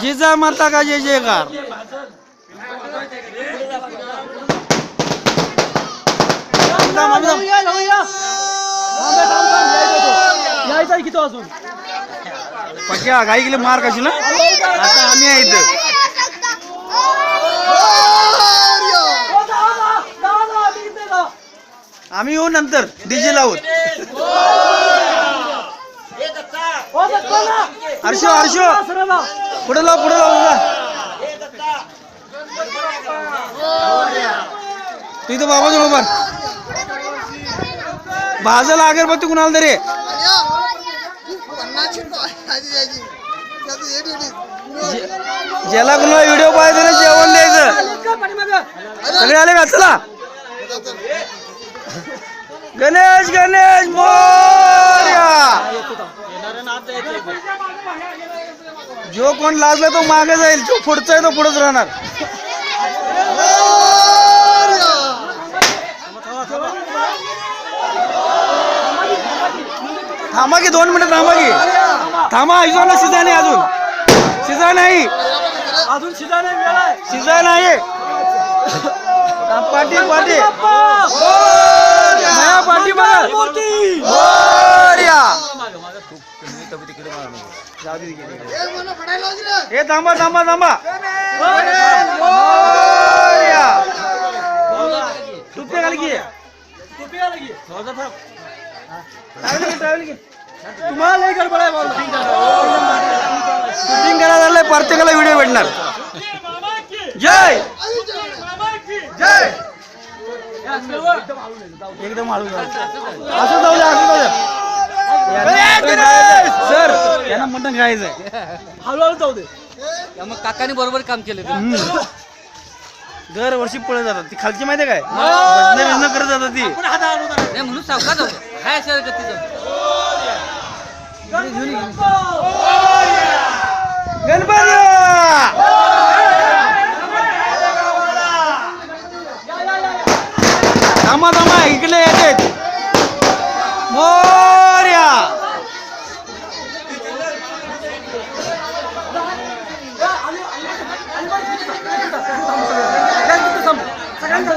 जिजा माता का जय जयकार. पक्या गाई गेले मार कशी ना आता आम्ही आहे इथं. आम्ही येऊ नंतर डीजे लावून. हर्षो हर्षो पुढे लाव पुढे लाव. तू इथं बाबा जवळ उभा भाजला अगरबत्ती कुणाला तरी. ज्याला कुणाला व्हिडिओ पाहायचं ना जेवण द्यायचं. सगळे आले का चला. गणेश गणेश मोरया. जो कोण लाजला तो मागे जाईल, जो पुढचा आहे तो पुढेच राहणार. थांबा की 2 मिनिट थांबा की. थांबा हिजोला शिजा नाही अजून. शिजा नाही अजून. शिजा नाही शिजा नाही. पाटी पाटी पाटी बघा. हे थांबा थांबा थांबा. टुपी घाल की. तुम्हाला लय गडबड आहे. शूटिंग करायला प्रत्येकाला व्हिडिओ भेटणार. जय जय. एकदम हळू असं जाऊ द्या असं जाऊ द्या. सर यांना मटण खायचंय. हळूहळू जाऊ दे. मग काकाने बरोबर काम केलं. दरवर्षी पळत जातात ती खालची माहिती काय भजन करत जातात ती. म्हणून सावकाश होते काय असेल गतीचं. गणपती थांबा थांबा इकडे येते. मोरया. सगळ्यांना